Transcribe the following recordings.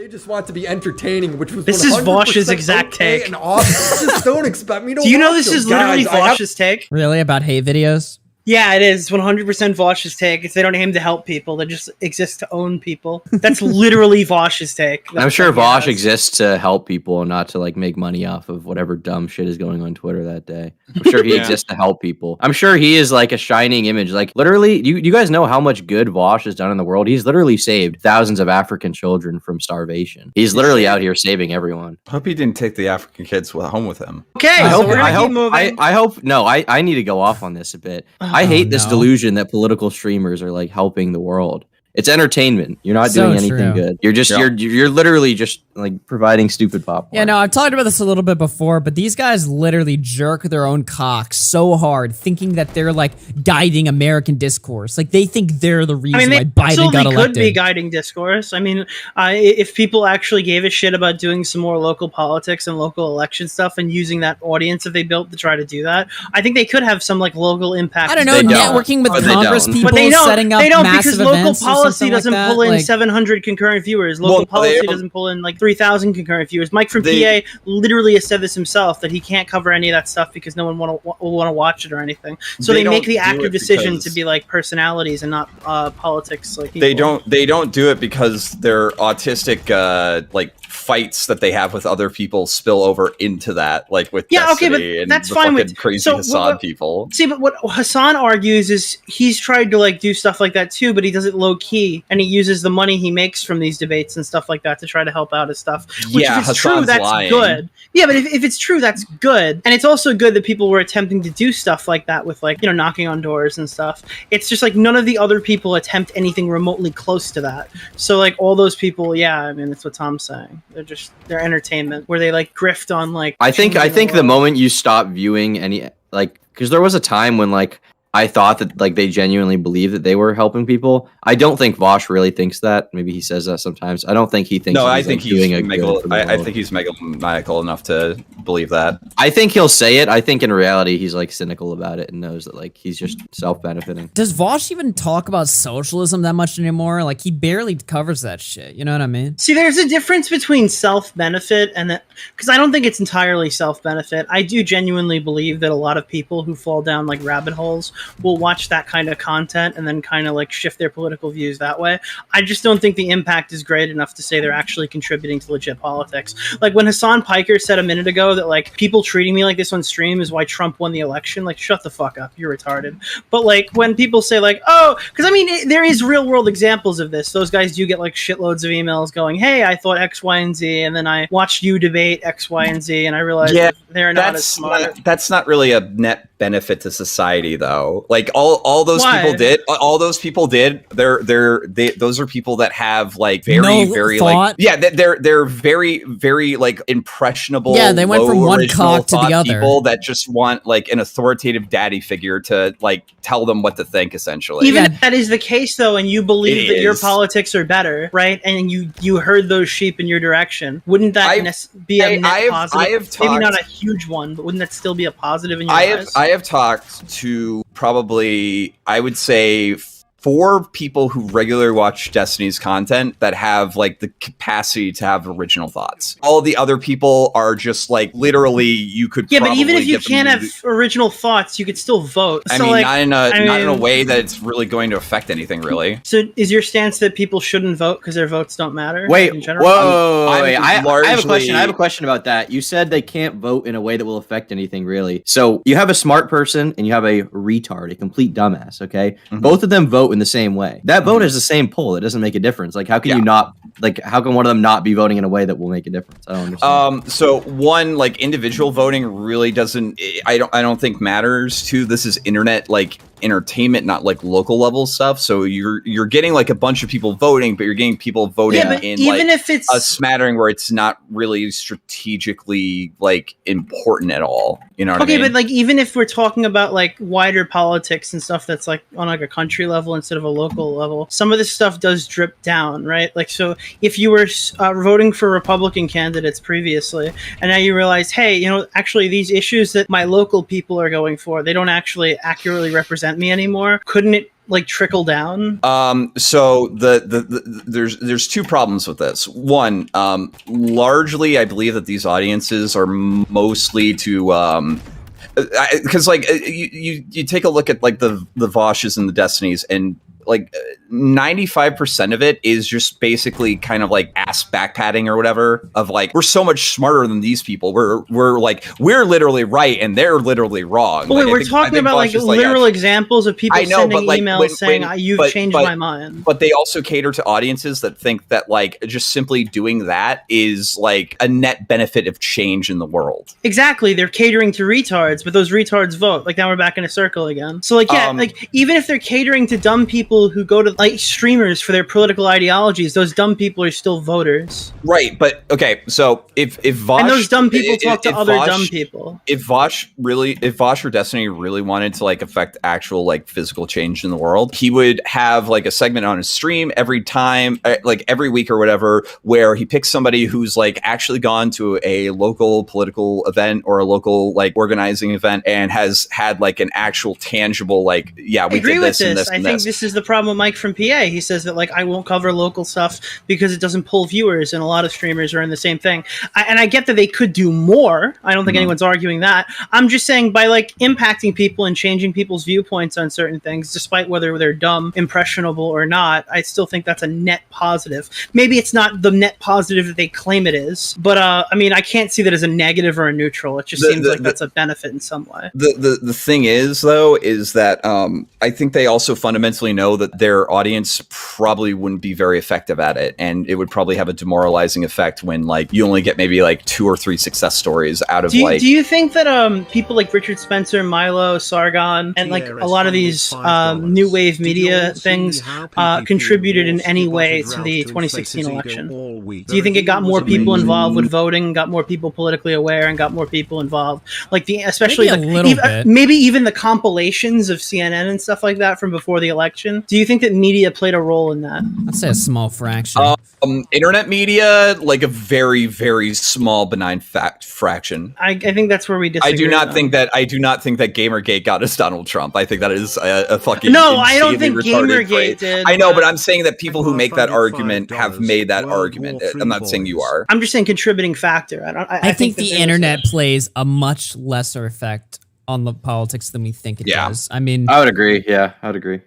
They just want to be entertaining, which was this is Vosh's exact take. And awesome. Just don't expect me to. Do you know this is literally Vosh's take? Really, about hate videos? Yeah, it is 100% Vosh's take. It's they don't aim to help people; they just exist to own people. That's literally Vosh's take. I'm sure Vosh exists to help people and not to like make money off of whatever dumb shit is going on Twitter that day. I'm sure he exists to help people. I'm sure he is like a shining image. Like literally, you guys know how much good Vosh has done in the world. He's literally saved thousands of African children from starvation. He's literally out here saving everyone. I hope he didn't take the African kids home with him. Okay, I hope. No, I need to go off on this a bit. I hate this delusion that political streamers are like helping the world. It's entertainment. You're not doing anything good. You're just you're literally just like providing stupid popcorn. Yeah, no, I've talked about this a little bit before, but these guys literally jerk their own cocks so hard, thinking that they're like guiding American discourse. Like they think they're the reason why Biden got elected. Could be guiding discourse. I mean, if people actually gave a shit about doing some more local politics and local election stuff and using that audience that they built to try to do that, I think they could have some like local impact. I don't know, networking with Congress people, setting up massive events. Policy doesn't pull in 700 concurrent viewers. Local policy doesn't pull in like 3,000 concurrent viewers. Mike from PA literally has said this himself that he can't cover any of that stuff because no one will want to watch it or anything. So they make the active decision to be like personalities and not politics. Like people. They don't do it because their autistic like fights that they have with other people spill over into that, like with Destiny and that's fine with crazy Hassan people. See, but what Hassan argues is he's tried to like do stuff like that too, but he does it low key, and he uses the money he makes from these debates and stuff like that to try to help out his stuff. Which if it's true, that's good. Yeah, but if it's true, that's good, and it's also good that people were attempting to do stuff like that with like knocking on doors and stuff. It's just like none of the other people attempt anything remotely close to that. So like all those people, I mean that's what Tom's saying. They're entertainment where they like grift on like. I think the moment you stop viewing any like, because there was a time when like I thought that like they genuinely believed that they were helping people. I don't think Vosh really thinks that. Maybe he says that sometimes. I don't think he thinks. No, I think he's I think he's megalomaniacal enough to believe that. I think he'll say it. I think in reality he's like cynical about it and knows that like he's just self-benefiting. Does Vosh even talk about socialism that much anymore? Like he barely covers that shit. You know what I mean? See, there's a difference between self-benefit and that, because I don't think it's entirely self-benefit. I do genuinely believe that a lot of people who fall down like rabbit holes will watch that kind of content and then kind of like shift their political views that way. I just don't think the impact is great enough to say they're actually contributing to legit politics. Like when Hassan Piker said a minute ago that like people treating me like this on stream is why Trump won the election, like shut the fuck up, you're retarded. But like when people say like, oh, because I mean there is real world examples of this. Those guys do get like shitloads of emails going, hey, I thought X, Y, and Z, and then I watched you debate X, Y, and Z, and I realized they're not as smart. That's not really a net benefit to society though. Like all those people did those are people that have like very thought. like they're very like impressionable, they went from one cock to the other, people that just want like an authoritative daddy figure to like tell them what to think essentially. Even if that is the case though, and you believe that your politics are better, right, and you heard those sheep in your direction, wouldn't that be a net positive? Maybe not a huge one, but wouldn't that still be a positive in your eyes? I have talked to probably, I would say, 4 people who regularly watch Destiny's content that have like the capacity to have original thoughts. All the other people are just like literally you could but even if you can't have original thoughts, you could still vote. I mean, not in a way that it's really going to affect anything really. So is your stance that people shouldn't vote because their votes don't matter? Wait, in general? Wait. I have a question. I have a question about that. You said they can't vote in a way that will affect anything really. So you have a smart person and you have a retard, a complete dumbass. Okay, both of them vote in the same way. That vote is the same poll. It doesn't make a difference. Like how can you not like how can one of them not be voting in a way that will make a difference? I don't understand. So one like individual voting really doesn't I don't think matters to this is internet like entertainment, not like local level stuff. So you're getting like a bunch of people voting, but you're getting people voting in even like if it's a smattering where it's not really strategically like important at all. You know what I mean? But like even if we're talking about like wider politics and stuff that's like on like a country level instead of a local level, some of this stuff does drip down, right? Like so if you were voting for Republican candidates previously and now you realize, hey, actually these issues that my local people are going for, they don't actually accurately represent represent me anymore. Couldn't it like trickle down? So there's two problems with this. One, largely I believe that these audiences are mostly to because like you take a look at like the Voshes and the Destinies, and like 95% of it is just basically kind of like ass backpatting or whatever, of like, we're so much smarter than these people. We're literally right and they're literally wrong. Wait, like, we're talking about like literal examples of people sending emails saying you've changed my mind. But they also cater to audiences that think that like just simply doing that is like a net benefit of change in the world. Exactly. They're catering to retards, but those retards vote. Like now we're back in a circle again. So like, yeah, like even if they're catering to dumb people who go to like streamers for their political ideologies, those dumb people are still voters. Right, but okay, so if Vosh and those dumb people talk to other dumb people. If Vosh or Destiny really wanted to like affect actual like physical change in the world, he would have like a segment on his stream every time, like every week or whatever, where he picks somebody who's like actually gone to a local political event or a local like organizing event and has had like an actual tangible like, yeah, we did this and this and this. I think this is the problem with Mike from PA. He says that like I won't cover local stuff because it doesn't pull viewers, and a lot of streamers are in the same thing. And I get that they could do more. I don't think anyone's arguing that. I'm just saying by like impacting people and changing people's viewpoints on certain things, despite whether they're dumb, impressionable or not, I still think that's a net positive. Maybe it's not the net positive that they claim it is, but I mean, I can't see that as a negative or a neutral. It just seems like that's a benefit in some way. The thing is, though, is that I think they also fundamentally know that their audience probably wouldn't be very effective at it, and it would probably have a demoralizing effect when like you only get maybe like 2 or 3 success stories out of like. Do you think that people like Richard Spencer, Milo, Sargon, and like a lot of these new wave media things contributed in any way to the 2016 election? Do you think it got more people involved with voting, got more people politically aware, and got more people involved? Like especially maybe even the compilations of CNN and stuff like that from before the election. Do you think that media played a role in that? I'd say a small fraction. Internet media, like a very, very small benign fraction. I think that's where we disagree. I do not think that Gamergate got us Donald Trump. I think that is a fucking no. I don't think Gamergate did. I know, but I'm saying that people who make that argument have made that argument. I'm not saying you are. I'm just saying contributing factor. I think the internet plays a much lesser effect on the politics than we think it does. I mean, I would agree. Yeah, I would agree.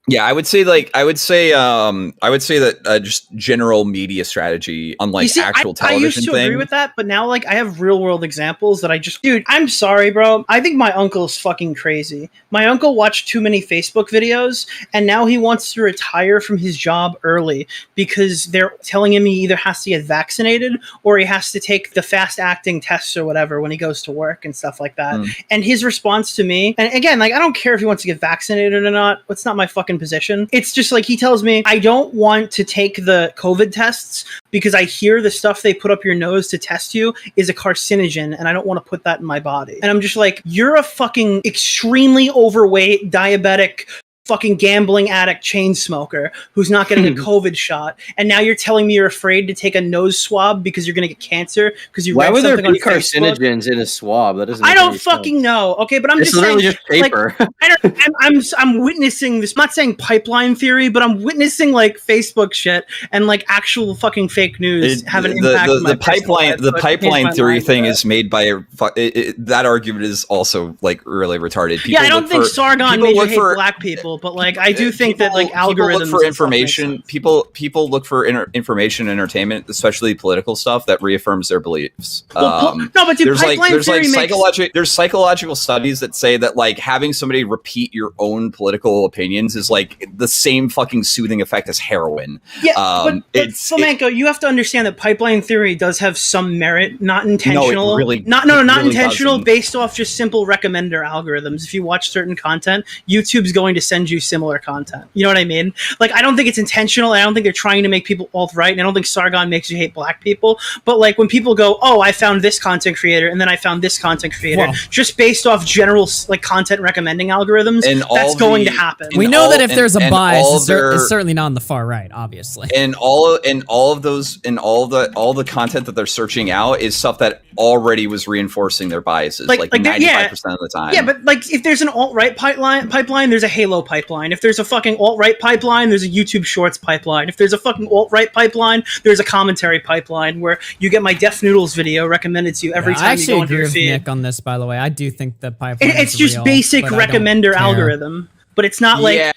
Yeah, I would say that just general media strategy, unlike actual television. I used to agree with that, but now like I have real world examples that dude, I'm sorry, bro. I think my uncle's fucking crazy. My uncle watched too many Facebook videos, and now he wants to retire from his job early because they're telling him he either has to get vaccinated or he has to take the fast acting tests or whatever when he goes to work and stuff like that. And his response to me, and again, like I don't care if he wants to get vaccinated or not. It's not my fucking position. It's just like he tells me I don't want to take the COVID tests because I hear the stuff they put up your nose to test you is a carcinogen and I don't want to put that in my body. And I'm just like, you're a fucking extremely overweight diabetic fucking gambling addict chain smoker who's not getting a COVID shot, and now you're telling me you're afraid to take a nose swab because you're gonna get cancer because you read something on Facebook? Why would there be carcinogens in a swab? That doesn't. I don't fucking know. Okay, but I'm just saying. It's literally just paper. Like, I'm witnessing this. I'm not saying pipeline theory, but I'm witnessing like Facebook shit and like actual fucking fake news have an impact. The pipeline theory thing is made by that argument is also like really retarded. People I don't think Sargon made you hate black people. But like, I do think that like algorithms look for information. People look for information, entertainment, especially political stuff that reaffirms their beliefs. No, but dude, there's psychological studies that say that like having somebody repeat your own political opinions is like the same fucking soothing effect as heroin. Yeah, but Flamenco, you have to understand that pipeline theory does have some merit, not intentional. No, it really, not really intentional, doesn't. based off just simple recommender algorithms. If you watch certain content, YouTube's going to send send you similar content. You know what I mean? Like, I don't think it's intentional. I don't think they're trying to make people alt-right, and I don't think Sargon makes you hate black people. But like when people go, oh, I found this content creator, and then I found this content creator, just based off general like content recommending algorithms, that's going to happen. We know that if there's a bias, it's certainly not on the far right, obviously. And all of the content that they're searching out is stuff that already was reinforcing their biases, like 95% of the time. Yeah, but like if there's an alt-right pipeline, there's a Halo pipeline. If there's a fucking alt-right pipeline, there's a YouTube Shorts pipeline. If there's a fucking alt-right pipeline, there's a commentary pipeline where you get my Def Noodles video recommended to you every time you go into your feed. I actually agree with Nick on this, by the way. I do think the pipeline it's just real, basic recommender algorithm. But it's not like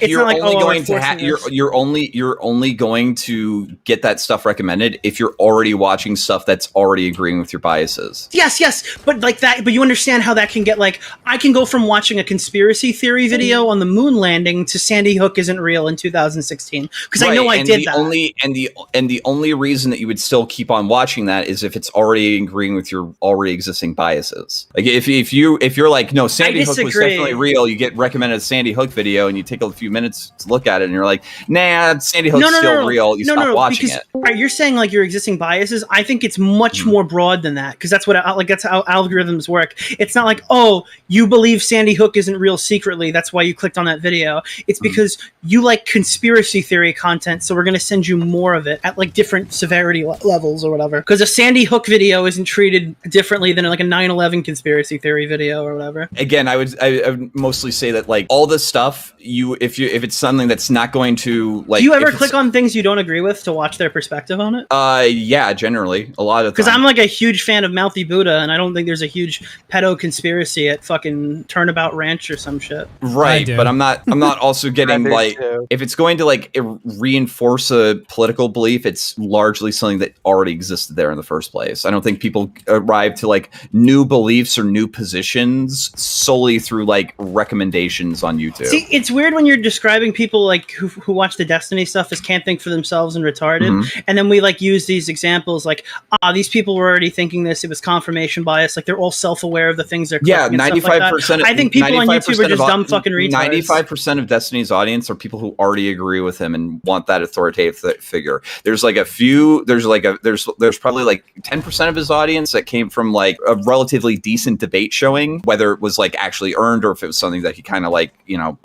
you're only going to get that stuff recommended if you're already watching stuff that's already agreeing with your biases. Yes, but like that. But you understand how that can get like I can go from watching a conspiracy theory video on the moon landing to Sandy Hook isn't real in 2016 because I know I did that. The only reason that you would still keep on watching that is if it's already agreeing with your already existing biases. Like if you're like no, Sandy Hook was definitely real, you get recommended a Sandy Hook video and you take a few minutes to look at it and you're like, nah, Sandy Hook's still real. You stop watching it. Right, you're saying like your existing biases. I think it's much more broad than that because that's what that's how algorithms work. It's not like, oh, you believe Sandy Hook isn't real secretly, that's why you clicked on that video. It's because you like conspiracy theory content, so we're going to send you more of it at like different severity levels or whatever. Because a Sandy Hook video isn't treated differently than like a 9/11 conspiracy theory video or whatever. Again, I would mostly say that like all this stuff, if it's something that's not going to like. Do you ever click on things you don't agree with to watch their perspective on it? Yeah, generally a lot of. Because I'm like a huge fan of Mouthy Buddha, and I don't think there's a huge pedo conspiracy at fucking Turnabout Ranch or some shit. Right, but I'm not also getting like if it's going to like reinforce a political belief, it's largely something that already existed there in the first place. I don't think people arrive to like new beliefs or new positions solely through like recommendations on YouTube. See, it's weird when you're describing people like who watch the Destiny stuff as can't think for themselves and retarded, and then we like use these examples like, these people were already thinking this. It was confirmation bias. Like they're all self-aware of the things they're clicking. 95%. I think people on YouTube are just dumb fucking retards. 95% of Destiny's audience are people who already agree with him and want that authoritative figure. There's like a few. There's probably like 10% of his audience that came from like a relatively decent debate showing, whether it was like actually earned or if it was something that he kind of like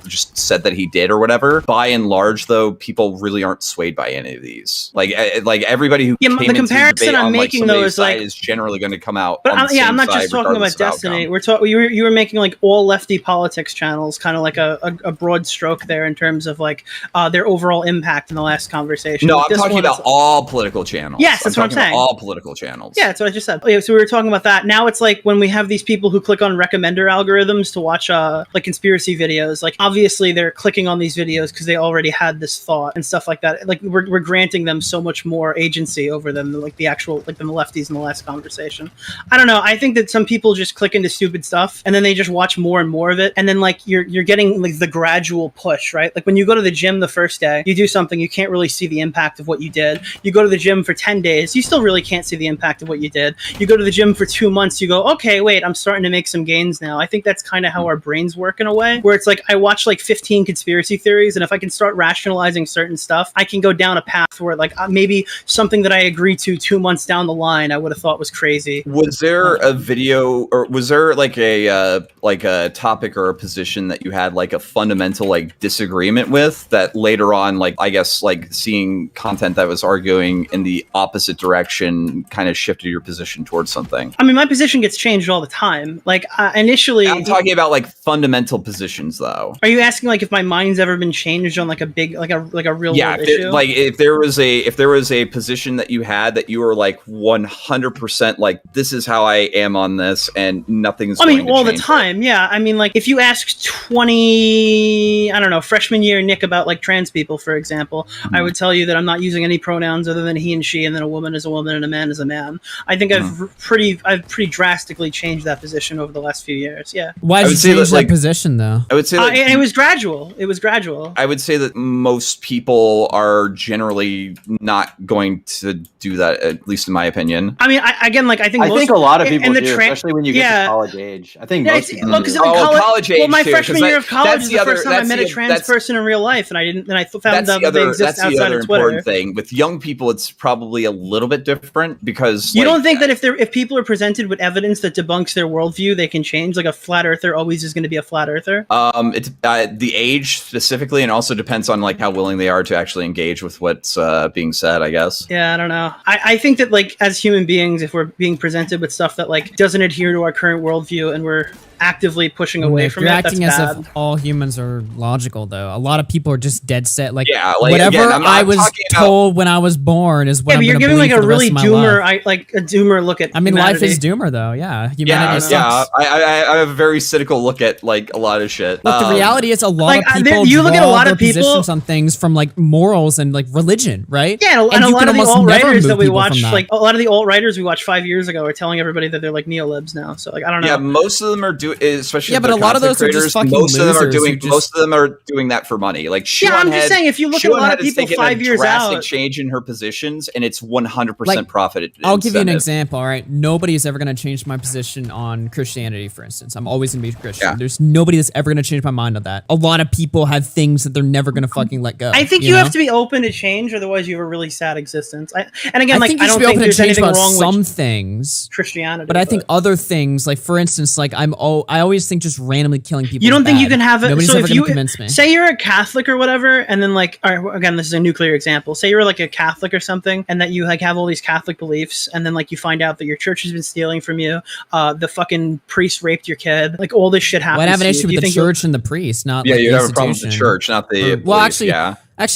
just said that he did or whatever. By and large, though, people really aren't swayed by any of these. Like everybody who came into the debate on like somebody's side is generally going to come out. But I'm not just talking about Destiny. You were making like all lefty politics channels, kind of like a broad stroke there in terms of like their overall impact in the last conversation. No, I'm talking about all political channels. Yes, that's what I'm saying. All political channels. Yeah, that's what I just said. So we were talking about that. Now it's like when we have these people who click on recommender algorithms to watch like conspiracy videos, like obviously they're clicking on these videos because they already had this thought and stuff like that. Like we're granting them so much more agency over them than like the actual like the lefties in the last conversation. I don't know. I think that some people just click into stupid stuff and then they just watch more and more of it, and then like you're getting like the gradual push, right? Like when you go to the gym the first day, you do something, you can't really see the impact of what you did. You go to the gym for 10 days, you still really can't see the impact of what you did. You go to the gym for 2 months, you go, okay, wait, I'm starting to make some gains now. I think that's kind of how our brains work in a way, where it's like I watch like 15 conspiracy theories, and if I can start rationalizing certain stuff, I can go down a path where like maybe something that I agree to 2 months down the line I would have thought was crazy. Was there a video, or was there like a topic or a position that you had like a fundamental like disagreement with that later on, like I guess like seeing content that was arguing in the opposite direction kind of shifted your position towards something? I mean, my position gets changed all the time. Like initially, I'm talking about like fundamental positions though. Are you asking like if my mind's ever been changed on like a big like a real world issue? Like if there was a position that you had that you were like 100% like this is how I am on this and nothing's. I mean, all the time. Yeah. I mean, like if you ask 20, I don't know, freshman year Nick about like trans people, for example, I would tell you that I'm not using any pronouns other than he and she, and then a woman is a woman and a man is a man. I think I've pretty drastically changed that position over the last few years. Yeah. Why did you change that position though? I would say that and it was gradual. It was gradual. I would say that most people are generally not going to do that, at least in my opinion. I mean, I think a lot of people do, especially when you get to college age. I think most people do. College age. Well, my too, freshman year of college is the first time I met a that's trans person in real life, and I found out that they exist that's the outside other of Twitter. important thing. With young people, it's probably a little bit different because you don't think that if people are presented with evidence that debunks their worldview, they can change? Like a flat earther always is going to be a flat earther. It's the age specifically, and also depends on like how willing they are to actually engage with what's being said, I guess. Yeah, I don't know. I think that like as human beings, if we're being presented with stuff that like doesn't adhere to our current worldview, and we're actively pushing away from it, that's acting bad. as if all humans are logical, though. A lot of people are just dead set. Like, whatever again, I was told when I was born is what I'm you're gonna giving like believe a for the rest really of my doomer, life. like a doomer look at. I mean, humanity. life is doomer, though. Yeah, humanity sucks. I have a very cynical look at like a lot of shit. Look, the reality is a lot of people you look at a lot their of people positions on things from like morals and like religion, right? Yeah, and a you lot can of the almost alt never writers move that we people from watch, that. like a lot of the alt writers we watched 5 years ago, are telling everybody that they're like neolibs now. So like I don't know. Yeah, most of them are doing, especially but a lot of those are just fucking most of them are losers doing. Most of them are doing that for money. Like I'm just saying, if you look at a lot of people 5 years out, change in her positions, and it's 100% like, profit. I'll give you an example. All right, nobody is ever going to change my position on Christianity, for instance. I'm always going to be Christian. Yeah. There's nobody that's ever going to change my mind on that. A lot of people have things that they're never going to fucking let go. I think you have to be open to change, otherwise you have a really sad existence. I don't think there's anything wrong with some things Christianity, but I think other things, like for instance, like I always think just randomly killing people. You don't think you can have it? Nobody's so ever if you convince me. Say you're a Catholic or whatever, and then like, all right, again, this is a nuclear example. Say you're like a Catholic or something, and that you like have all these Catholic beliefs, and then like you find out that your church has been stealing from you. The fucking priest raped your kid. Like all this shit happens. Well, I have an issue with the church and the priest, not like you the have a problem with the church, not the police. Well, actually,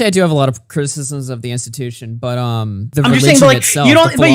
I do have a lot of criticisms of the institution, but the I'm religion just saying, but like itself, you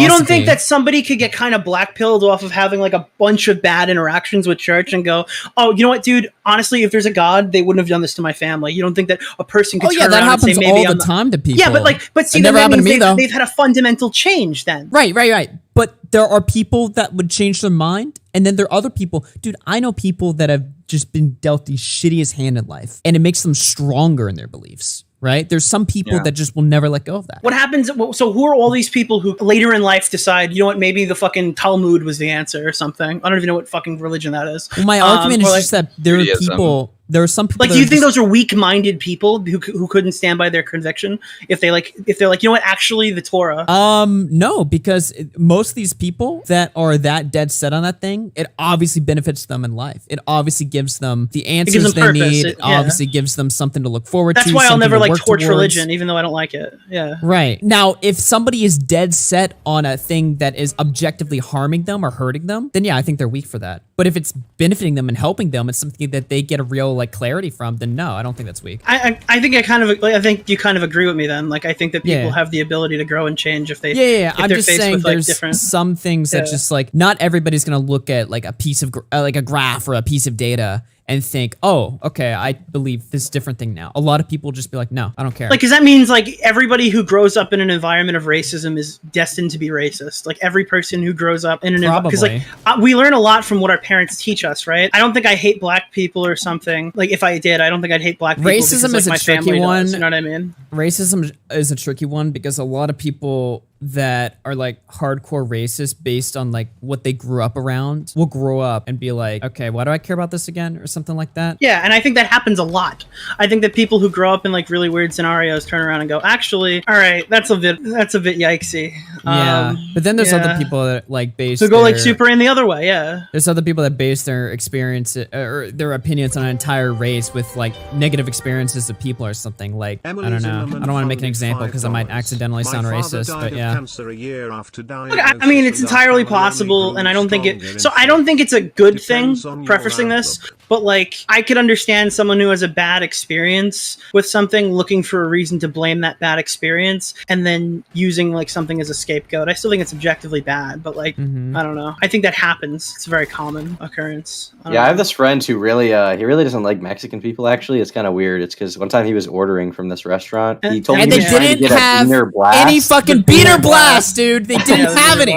don't think that somebody could get kind of black-pilled off of having like a bunch of bad interactions with church and go, oh, you know what, dude? Honestly, if there's a God, they wouldn't have done this to my family. You don't think that a person could turn that around happens and say, maybe all the time to people. Yeah, but see, it never happened to me though. They've had a fundamental change then. Right. But there are people that would change their mind, and then there are other people. Dude, I know people that have just been dealt the shittiest hand in life, and it makes them stronger in their beliefs. Right? There's some people that just will never let go of that. What happens? So who are all these people who later in life decide, you know what, maybe the fucking Talmud was the answer or something? I don't even know what fucking religion that is. Well, my argument is just that there are people... There are some people. Like, do you think those are weak-minded people who couldn't stand by their conviction? If they're like, you know what, actually, the Torah. No, because most of these people that are that dead set on that thing, it obviously benefits them in life. It obviously gives them the answers they need. It obviously gives them something to look forward to. That's why I'll never like torch towards. Religion, even though I don't like it. Yeah. Right. Now, if somebody is dead set on a thing that is objectively harming them or hurting them, then yeah, I think they're weak for that. But if it's benefiting them and helping them, it's something that they get a real like clarity from, then no, I don't think that's weak. I think I think you kind of agree with me then. Like, I think that people have the ability to grow and change if they if I'm just saying with, like, there's some things that just like not everybody's gonna look at like a piece of like a graph or a piece of data and think, oh, okay, I believe this different thing now. A lot of people just be like, no, I don't care. Like, because that means like everybody who grows up in an environment of racism is destined to be racist. Like every person who grows up in an environment, because like we learn a lot from what our parents teach us, right? I don't think I hate black people or something. Like if I did, I don't think I'd hate black people. Racism because, like, is a tricky one. Does, you know what I mean? Racism is a tricky one because a lot of people that are like hardcore racist based on like what they grew up around will grow up and be like, okay, why do I care about this again, or something like that. Yeah, and I think that happens a lot. I think that people who grow up in like really weird scenarios turn around and go, actually, all right, that's a bit yikesy. Yeah, but then there's other people that like base go like super in the other way. Yeah, there's other people that base their experience or their opinions on an entire race with like negative experiences of people or something. Like I don't know, I don't want to make an example because I might accidentally sound racist, but yeah. Cancer a year after dying. Look, I mean, it's entirely possible, and I don't think it. So I don't think it's a good thing. Prefacing this, but like, I could understand someone who has a bad experience with something, looking for a reason to blame that bad experience, and then using like something as a scapegoat. I still think it's objectively bad, but like, I don't know. I think that happens. It's a very common occurrence. I have this friend who really, he really doesn't like Mexican people. Actually, it's kind of weird. It's because one time he was ordering from this restaurant, he told me they didn't have any fucking beaner blast, dude. They didn't have any.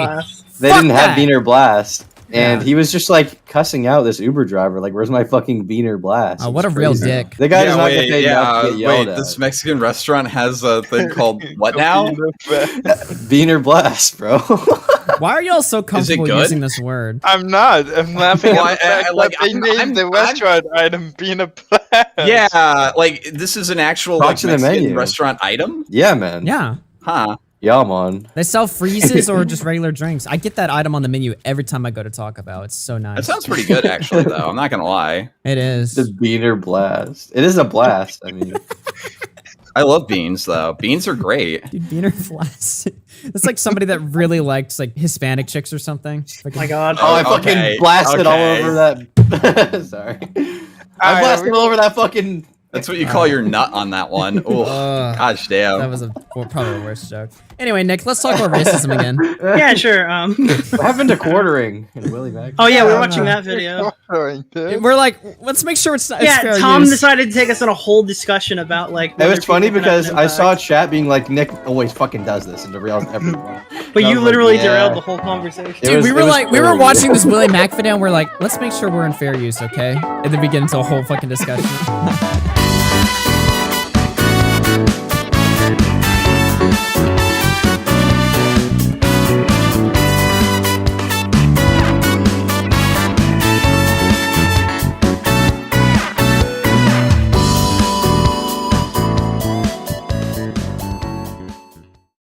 They didn't have beaner blast. and he was just like cussing out this Uber driver, like, "Where's my fucking Beaner Blast?" Oh, what a real dick! The guy does not get paid enough to get yelled at. This Mexican restaurant has a thing called what now? Beaner Blast, bro. Why are y'all so comfortable using this word? I'm not. I'm laughing at the fact that they named the restaurant item Beaner Blast. Yeah, like this is an actual like, Mexican restaurant item. Yeah, man. Yeah. Huh. Yeah, man. They sell freezes or just regular drinks. I get that item on the menu every time I go to Taco Bell. It's so nice. That sounds pretty good, actually, though. I'm not gonna lie. It is. The Beaner Blast. It is a blast. I mean, I love beans, though. Beans are great. Dude, Beaner Blast. It's like somebody that really likes like Hispanic chicks or something. Oh my god. Oh, I fucking blasted all over that. Sorry. I blasted all over that fucking. That's what you call your nut on that one. Oh, gosh damn. That was probably a worse joke. Anyway, Nick, let's talk about racism again. Yeah, sure. What happened to quartering in Willie Mac? Oh yeah, we're watching that video. We're like, let's make sure it's not. Yeah, Tom decided to take us on a whole discussion about like. It was funny because I saw chat being like, Nick always fucking does this, and derails everyone. But you literally derailed the whole conversation. Dude, we were watching this Willie Mac video, and we're like, let's make sure we're in fair use, okay? And then we get into a whole fucking discussion.